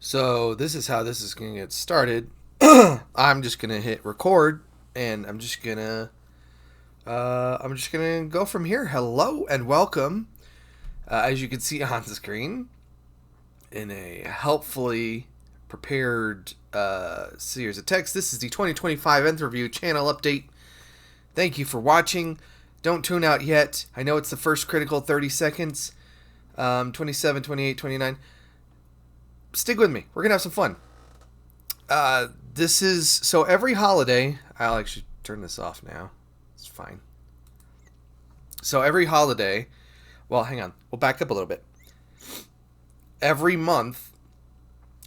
So this is how this is going to get started. I'm just going to hit record, and I'm just gonna go from here. Hello and welcome. As you can see on the screen, in a helpfully prepared series of text, this is the 2025 Nth Review channel update. Thank you for watching. Don't tune out yet. I know it's the first critical 30 seconds. 27, 28, 29. Stick with me. We're going to have some fun. This is... So every holiday... I'll actually turn this off now. It's fine. So every holiday... Well, hang on. We'll back up a little bit. Every month,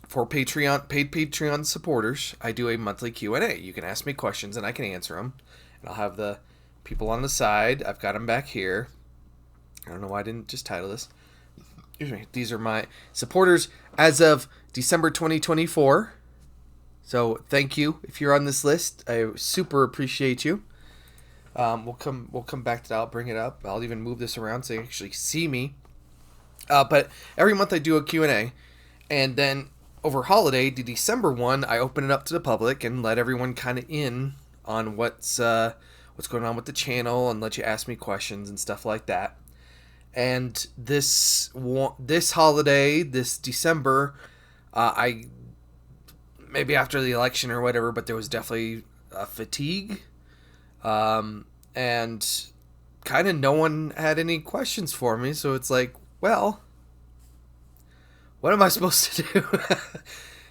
for paid Patreon supporters, I do a monthly Q&A. You can ask me questions and I can answer them. And I'll have the people on the side. I've got them back here. I don't know why I didn't just title this. Excuse me. These are my supporters as of December 2024. So thank you if you're on this list. I super appreciate you. We'll come back to that. I'll bring it up. I'll even move this around so you can actually see me. But every month I do a Q&A, and then over holiday, the December one, I open it up to the public and let everyone kind of in on what's going on with the channel and let you ask me questions and stuff like that. And this holiday, this December, I maybe after the election or whatever, but there was definitely a fatigue, and kind of no one had any questions for me. So it's like, well, what am I supposed to do?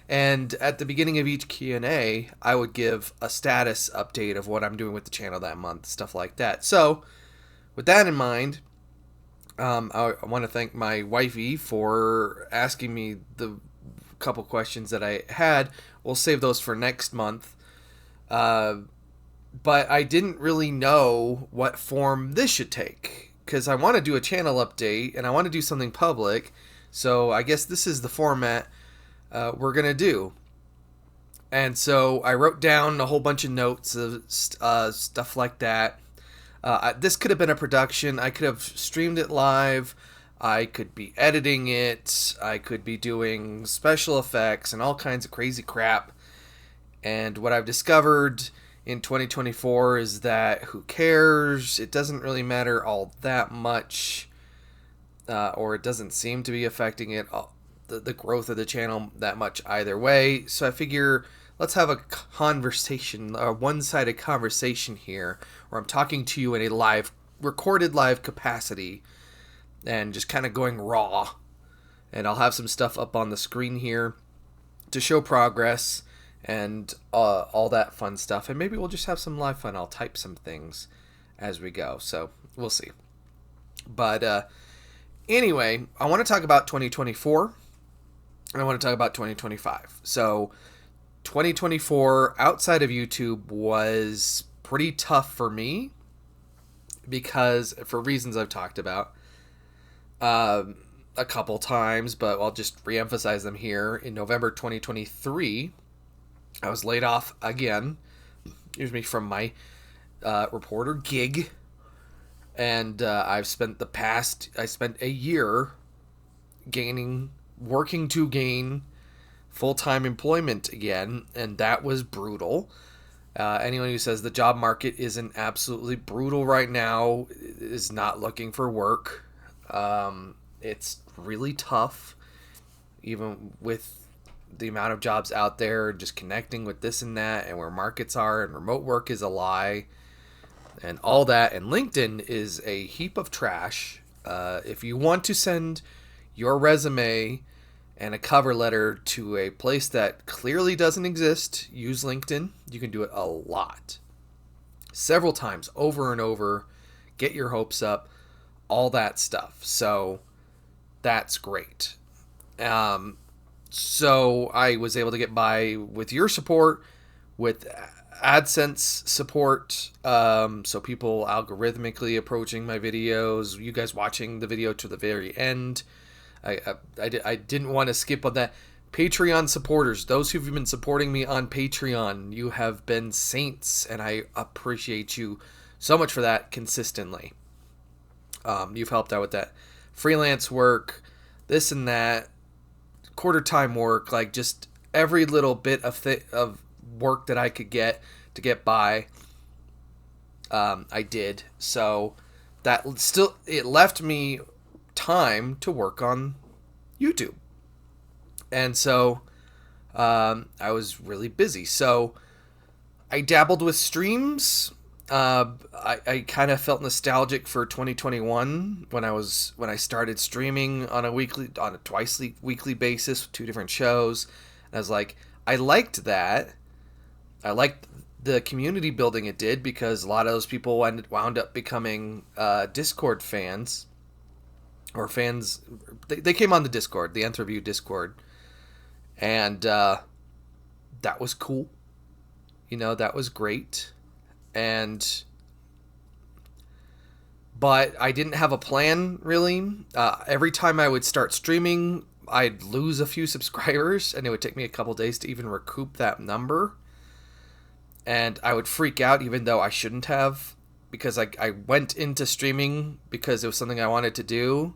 And at the beginning of each Q&A, I would give a status update of what I'm doing with the channel that month, stuff like that. So with that in mind, I want to thank my wifey for asking me the couple questions that I had. We'll save those for next month. But I didn't really know what form this should take, because I want to do a channel update and I want to do something public. So I guess this is the format we're going to do. And so I wrote down a whole bunch of notes of stuff like that. This could have been a production. I could have streamed it live. I could be editing it. I could be doing special effects and all kinds of crazy crap. And what I've discovered in 2024 is that who cares? It doesn't really matter all that much. Or it doesn't seem to be affecting it, the growth of the channel that much either way. So I figure let's have a conversation, a one-sided conversation here, where I'm talking to you in a recorded live capacity and just kind of going raw. And I'll have some stuff up on the screen here to show progress and all that fun stuff. And maybe we'll just have some live fun. I'll type some things as we go. So we'll see. But anyway, I want to talk about 2024 and I want to talk about 2025. So 2024 outside of YouTube was pretty tough for me because, for reasons I've talked about a couple times, but I'll just reemphasize them here. In November 2023, I was laid off again, from my reporter gig, and I spent a year working to gain full-time employment again, and that was brutal. Anyone who says the job market isn't absolutely brutal right now is not looking for work. It's really tough, even with the amount of jobs out there, just connecting with this and that, and where markets are, and remote work is a lie, and all that. And LinkedIn is a heap of trash. If you want to send your resume and a cover letter to a place that clearly doesn't exist, use LinkedIn. You can do it a lot. Several times, over and over. Get your hopes up. All that stuff. So that's great. So I was able to get by with your support, with AdSense support, so people algorithmically approaching my videos, you guys watching the video to the very end. I didn't want to skip on that. Patreon supporters, those who've been supporting me on Patreon, you have been saints, and I appreciate you so much for that consistently. You've helped out with that freelance work, this and that, quarter time work, like just every little bit of work that I could get to get by. I did. So that still, it left me time to work on YouTube. And so I was really busy. So I dabbled with streams. I kind of felt nostalgic for 2021 when I started streaming on a twice weekly basis with two different shows. And I was like, I liked that. I liked the community building it did, because a lot of those people wound up becoming Discord fans, or fans. They came on the Discord, the Nth Review Discord, and that was cool. That was great. But I didn't have a plan, really. Every time I would start streaming, I'd lose a few subscribers, and it would take me a couple days to even recoup that number. And I would freak out, even though I shouldn't have, because I went into streaming because it was something I wanted to do.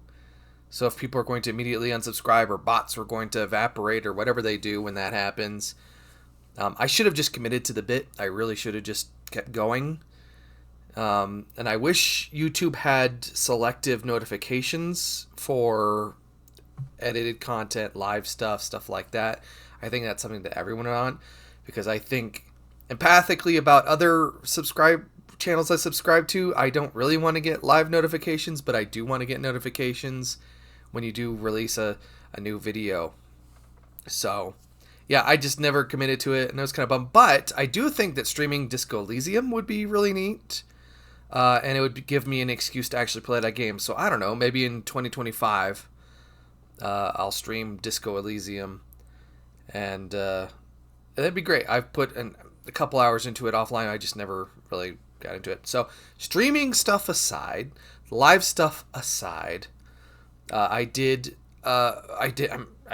So if people are going to immediately unsubscribe, or bots were going to evaporate, or whatever they do when that happens, I should have just committed to the bit. I really should have just kept going. And I wish YouTube had selective notifications for edited content, live stuff like that. I think that's something that everyone would want, because I think empathically about other channels I subscribe to, I don't really want to get live notifications, but I do want to get notifications when you do release a new video. So yeah, I just never committed to it, and I was kind of bummed. But I do think that streaming Disco Elysium would be really neat, and it would give me an excuse to actually play that game. So I don't know, maybe in 2025, I'll stream Disco Elysium, and that'd be great. I've put a couple hours into it offline. I just never really got into it. So streaming stuff aside, live stuff aside, I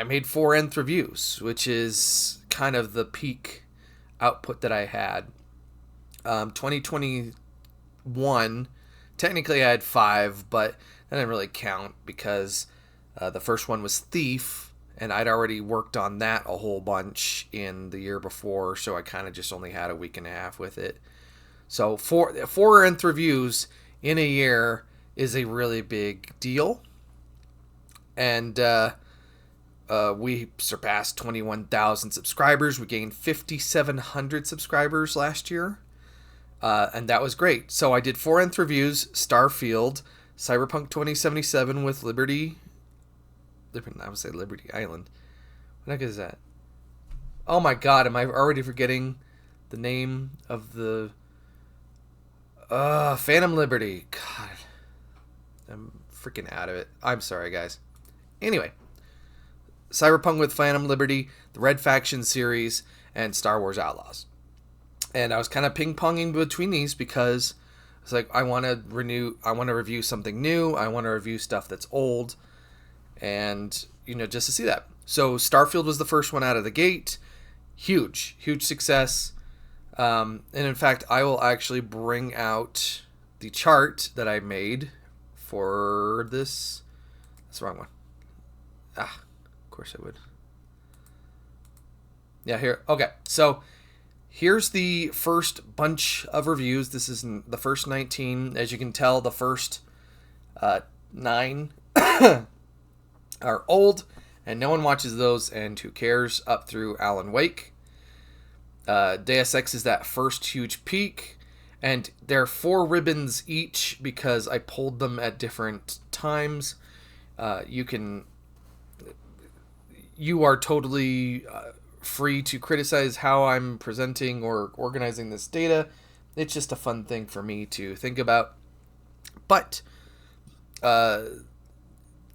made 4 Nth Reviews, which is kind of the peak output that I had. 2021, technically I had 5, but that didn't really count, because the first one was Thief, and I'd already worked on that a whole bunch in the year before, so I kind of just only had a week and a half with it. So 4 Nth Reviews in a year is a really big deal. And we surpassed 21,000 subscribers. We gained 5,700 subscribers last year. And that was great. So I did 4 Nth Reviews, Starfield, Cyberpunk 2077 with Liberty Island. What the heck is that? Oh my god, am I already forgetting the name of the... Phantom Liberty. God. I'm freaking out of it. I'm sorry, guys. Anyway. Cyberpunk with Phantom Liberty, the Red Faction series, and Star Wars Outlaws. And I was kind of ping-ponging between these, because it's like, I want to review something new, I want to review stuff that's old, and, just to see that. So Starfield was the first one out of the gate. Huge success. And in fact, I will actually bring out the chart that I made for this. That's the wrong one. Of course I would. Yeah, here. Okay, so here's the first bunch of reviews. This is the first 19. As you can tell, the first 9 are old, and no one watches those, and who cares, up through Alan Wake. Deus Ex is that first huge peak, and they're 4 ribbons each because I pulled them at different times. You are totally free to criticize how I'm presenting or organizing this data. It's just a fun thing for me to think about. But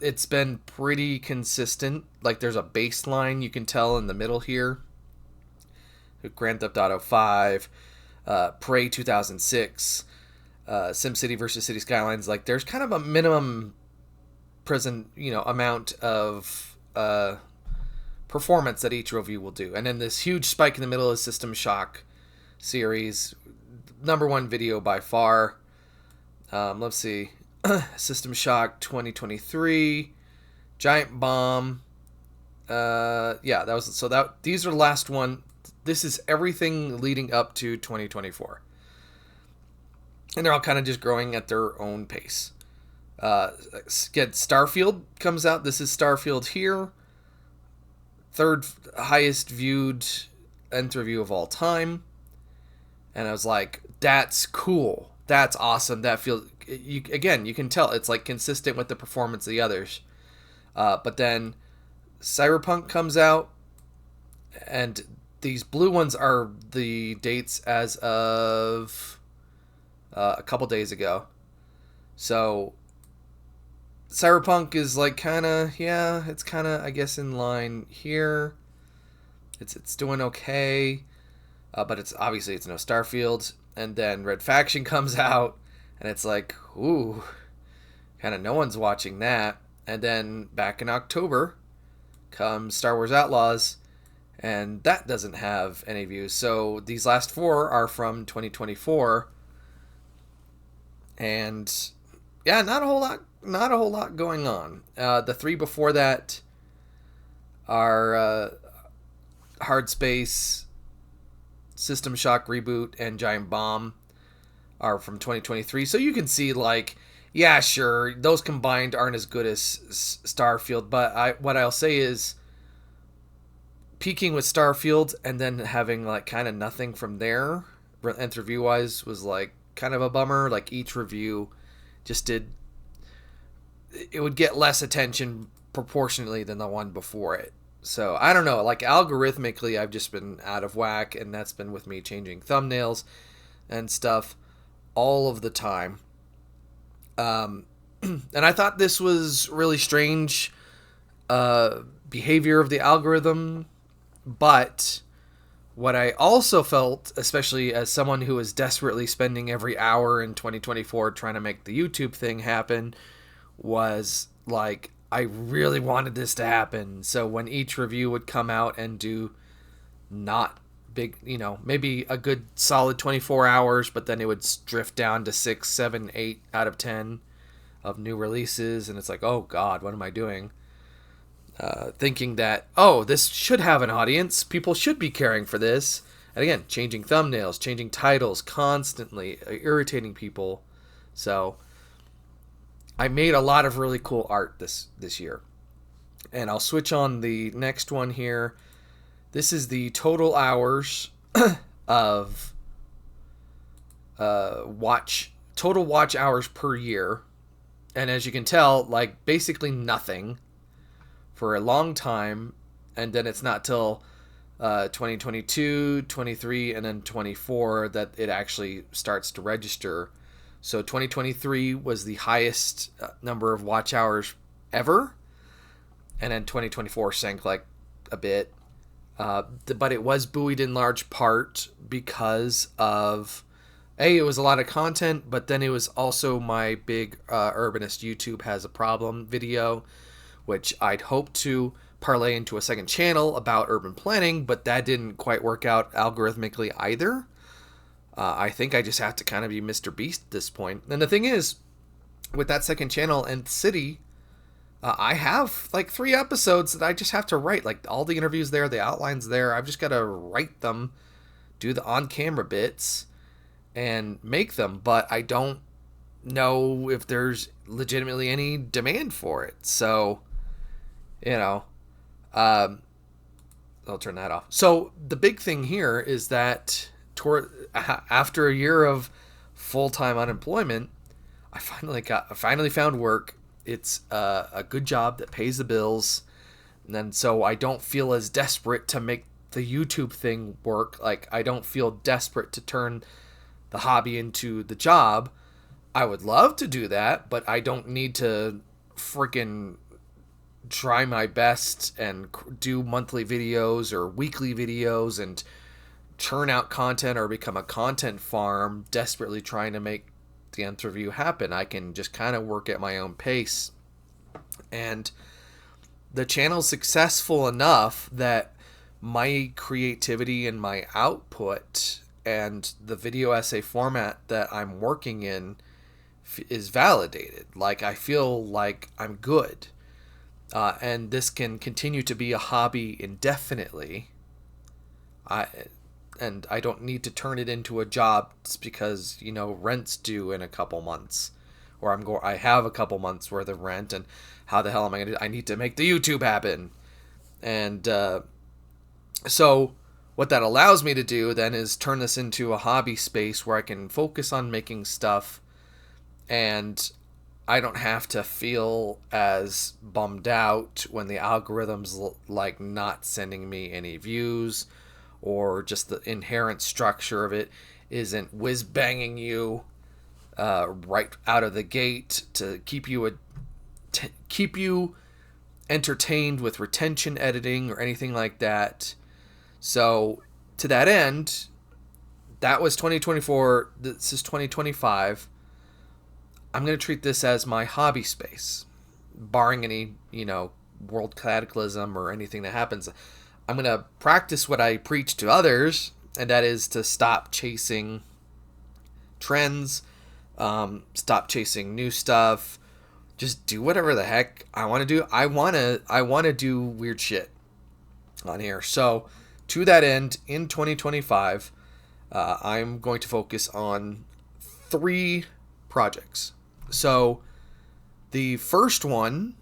it's been pretty consistent. Like, there's a baseline you can tell in the middle here. Grand Theft Auto 5, Prey 2006, SimCity versus City Skylines. Like, there's kind of a minimum amount of performance that each review will do. And then this huge spike in the middle is System Shock series. #1 video by far. Let's see. System Shock 2023, Giant Bomb, Yeah, that was so that these are the last one. This is everything leading up to 2024, and they're all kind of just growing at their own pace. Get Starfield comes out. This is Starfield here, third highest viewed interview of all time, and I was like, that's cool. That's awesome. That feels you can tell it's like consistent with the performance of the others. But then Cyberpunk comes out, and these blue ones are the dates as of a couple days ago. So Cyberpunk is like kind of it's kind of I guess in line here. It's doing okay, but it's obviously it's no Starfield. And then Red Faction comes out, and it's like ooh, kind of no one's watching that. And then back in October comes Star Wars Outlaws, and that doesn't have any views. So these last four are from 2024, and yeah, not a whole lot going on. The three before that are Hard Space, System Shock Reboot, and Giant Bomb are from 2023. So you can see like. Yeah, sure. Those combined aren't as good as Starfield, but what I'll say is peaking with Starfield and then having like kind of nothing from there, interview wise, was like kind of a bummer. Like each review just it would get less attention proportionately than the one before it. So I don't know. Like algorithmically, I've just been out of whack, and that's been with me changing thumbnails and stuff all of the time. And I thought this was really strange behavior of the algorithm, but what I also felt, especially as someone who is desperately spending every hour in 2024 trying to make the YouTube thing happen, was like I really wanted this to happen. So when each review would come out and do not big, maybe a good solid 24 hours, but then it would drift down to 6, 7, 8 out of 10 of new releases, and it's like, oh god, what am I doing? Thinking that, oh, this should have an audience, people should be caring for this, and again, changing thumbnails, changing titles constantly, irritating people. So I made a lot of really cool art this year, and I'll switch on the next one here. This is the total hours of total watch hours per year. And as you can tell, like basically nothing for a long time. And then it's not till 2022, 23, and then 24 that it actually starts to register. So 2023 was the highest number of watch hours ever. And then 2024 sank like a bit. But it was buoyed in large part because of it was a lot of content, but then it was also my big Urbanist YouTube Has a Problem video, which I'd hoped to parlay into a second channel about urban planning, but that didn't quite work out algorithmically either. I think I just have to kind of be Mr. Beast at this point. And the thing is, with that second channel and City, I have like 3 episodes that I just have to write. Like all the interviews there, the outlines there. I've just got to write them, do the on-camera bits, and make them. But I don't know if there's legitimately any demand for it. So, I'll turn that off. So the big thing here is that after a year of full-time unemployment, I finally found work. It's a good job that pays the bills, and then so I don't feel as desperate to make the YouTube thing work. Like I don't feel desperate to turn the hobby into the job. I would love to do that, but I don't need to freaking try my best and do monthly videos or weekly videos and churn out content or become a content farm desperately trying to make the interview happen. I can just kind of work at my own pace, and the channel's successful enough that my creativity and my output and the video essay format that I'm working in is validated. Like I feel like I'm good, and this can continue to be a hobby indefinitely. I and I don't need to turn it into a job just because rent's due in a couple months, or I have a couple months worth of rent, and how the hell am I gonna? I need to make the YouTube happen, and so what that allows me to do then is turn this into a hobby space where I can focus on making stuff, and I don't have to feel as bummed out when the algorithm's like not sending me any views, or just the inherent structure of it isn't whiz banging you right out of the gate to keep you entertained with retention editing or anything like that. So to that end, that was 2024. This is 2025. I'm going to treat this as my hobby space, barring any, world cataclysm or anything that happens. I'm going to practice what I preach to others, and that is to stop chasing trends, stop chasing new stuff, just do whatever the heck I want to do. I want to do weird shit on here. So to that end, in 2025, I'm going to focus on 3 projects. So the first one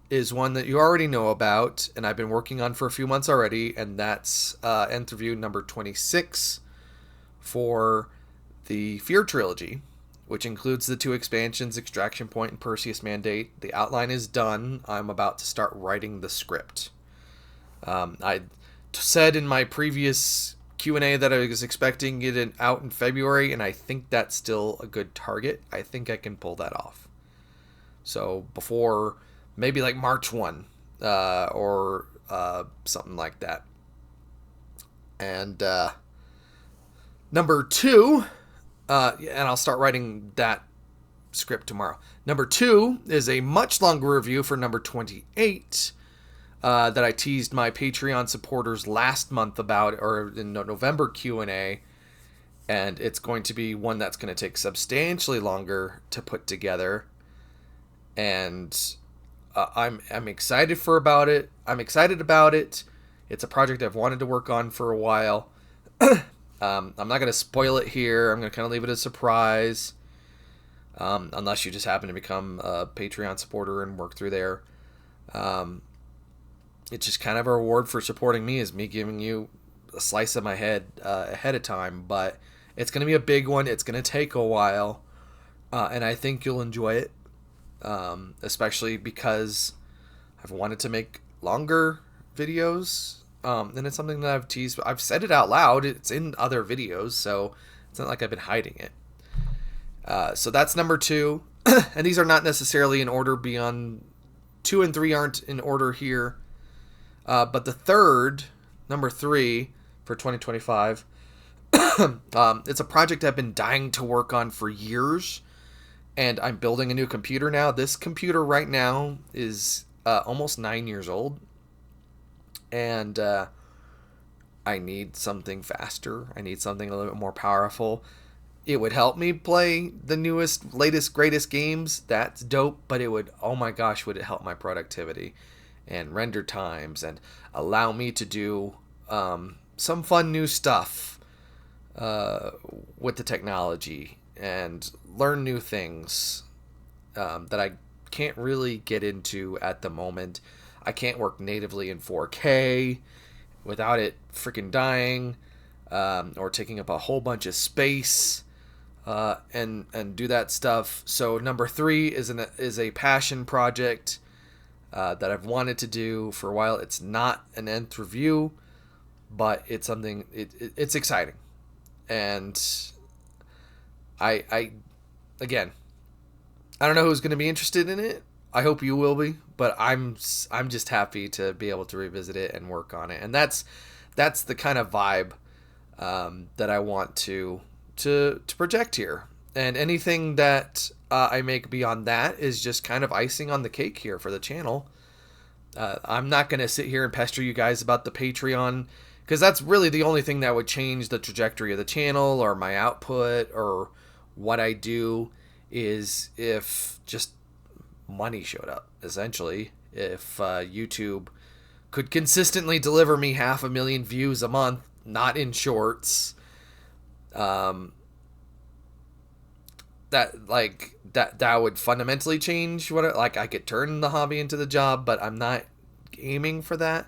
is one that you already know about, and I've been working on for a few months already, and that's Nth Review number 26 for the Fear trilogy, which includes the 2 expansions, Extraction Point and Perseus Mandate. The outline is done. I'm about to start writing the script. I said in my previous Q&A that I was expecting it out in February, and I think that's still a good target. I think I can pull that off. So before maybe like March 1 or something like that. And number 2, and I'll start writing that script tomorrow. Number 2 is a much longer review for number 28 that I teased my Patreon supporters last month about, or in November Q&A, and it's going to be one that's going to take substantially longer to put together, and I'm excited about it. It's a project I've wanted to work on for a while. I'm not going to spoil it here. I'm going to kind of leave it a surprise, unless you just happen to become a Patreon supporter and work through there. It's just kind of a reward for supporting me, is me giving you a slice of my head ahead of time. But it's going to be a big one. It's going to take a while, and I think you'll enjoy it, especially because I've wanted to make longer videos. And it's something that I've teased. I've said it out loud. It's in other videos, so it's not like I've been hiding it. So that's number 2. And these are not necessarily in order beyond 2 and 3 aren't in order here. But the third, number 3 for 2025, it's a project I've been dying to work on for years. And I'm building a new computer now. This computer right now is almost 9 years old. And I need something faster. I need something a little bit more powerful. It would help me play the newest, latest, greatest games. That's dope. But it would, oh my gosh, would it help my productivity and render times and allow me to do some fun new stuff with the technology and learn new things that I can't really get into at the moment. I can't work natively in 4K without it freaking dying or taking up a whole bunch of space and do that stuff. So number 3 is a passion project that I've wanted to do for a while. It's not an Nth Review, but it's something. It's exciting, and I again, I don't know who's going to be interested in it. I hope you will be, but I'm just happy to be able to revisit it and work on it, and that's the kind of vibe that I want to project here. And anything that I make beyond that is just kind of icing on the cake here for the channel. I'm not going to sit here and pester you guys about the Patreon, because that's really the only thing that would change the trajectory of the channel or my output or what I do, is if just money showed up, essentially. if YouTube could consistently deliver me 500,000 views a month, not in shorts, that would fundamentally change what I could turn the hobby into the job, but I'm not aiming for that.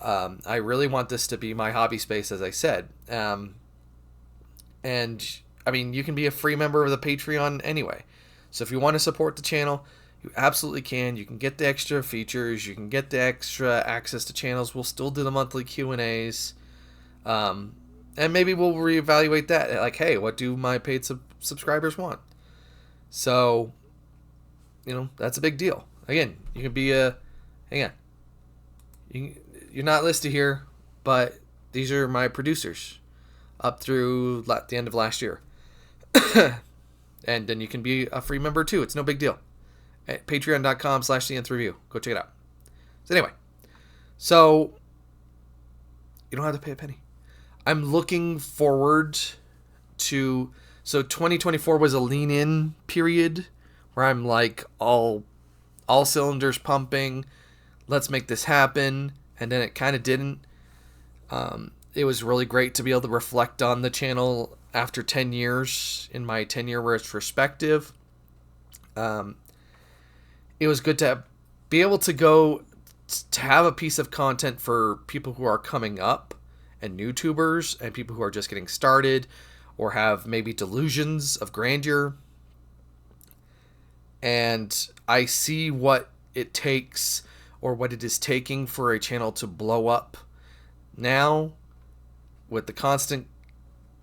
I really want this to be my hobby space, as I said. And I mean, you can be a free member of the Patreon anyway. So if you want to support the channel, you absolutely can. You can get the extra features. You can get the extra access to channels. We'll still do the monthly Q&As. And maybe we'll reevaluate that. Like, hey, what do my paid subscribers want? So, that's a big deal. Again, you can be hang on. You're not listed here, but these are my producers up through the end of last year. And then you can be a free member too. It's no big deal. At patreon.com/thenthreview. Go check it out. So anyway, so you don't have to pay a penny. I'm looking forward to... So 2024 was a lean-in period where I'm like all cylinders pumping. Let's make this happen. And then it kind of didn't. It was really great to be able to reflect on the channel after 10 years in my 10-year retrospective. It was good to be able to go to have a piece of content for people who are coming up and YouTubers and people who are just getting started or have maybe delusions of grandeur. And I see what it takes or what it is taking for a channel to blow up now with the constant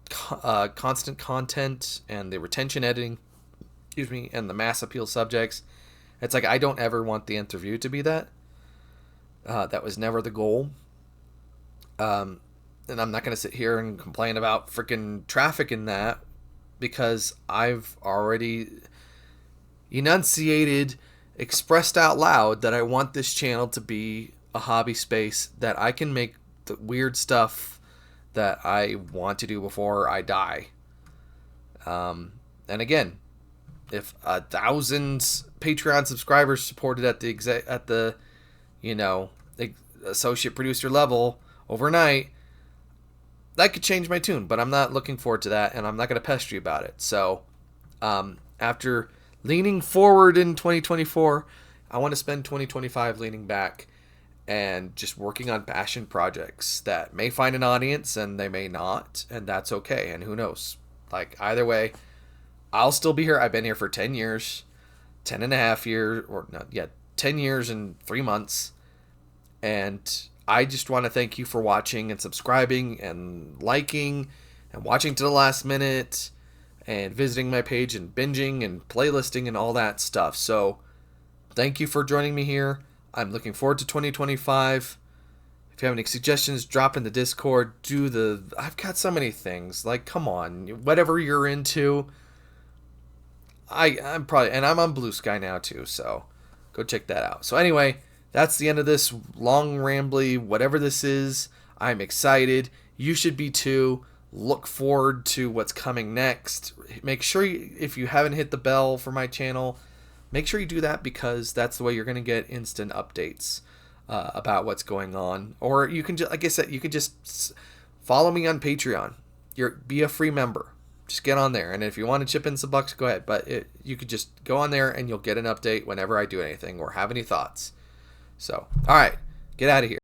content and the retention editing, and the mass appeal subjects. It's like, I don't ever want the interview to be that. That was never the goal. And I'm not going to sit here and complain about freaking traffic in that, because I've already enunciated, expressed out loud that I want this channel to be a hobby space that I can make the weird stuff that I want to do before I die. And again, if 1,000 Patreon subscribers supported at the associate producer level overnight, that could change my tune, but I'm not looking forward to that, and I'm not going to pester you about it. So, after leaning forward in 2024, I want to spend 2025 leaning back and just working on passion projects that may find an audience and they may not, and that's okay. And who knows? Like, either way, I'll still be here. I've been here for 10 years, 10 and a half years, 10 years and 3 months. And I just want to thank you for watching and subscribing and liking and watching to the last minute and visiting my page and binging and playlisting and all that stuff. So thank you for joining me here. I'm looking forward to 2025. If you have any suggestions, drop in the Discord. I've got so many things. Like, come on, whatever you're into. I'm on Blue Sky now too, so go check that out. So anyway, that's the end of this long rambly whatever this is. I'm excited. You should be too. Look forward to what's coming next. Make sure if you haven't hit the bell for my channel, make sure you do that, because that's the way you're going to get instant updates about what's going on. Or you can just, like I said, you can just follow me on Patreon. Be a free member. Just get on there, and if you want to chip in some bucks, go ahead. But you could just go on there and you'll get an update whenever I do anything or have any thoughts. So, all right, get out of here.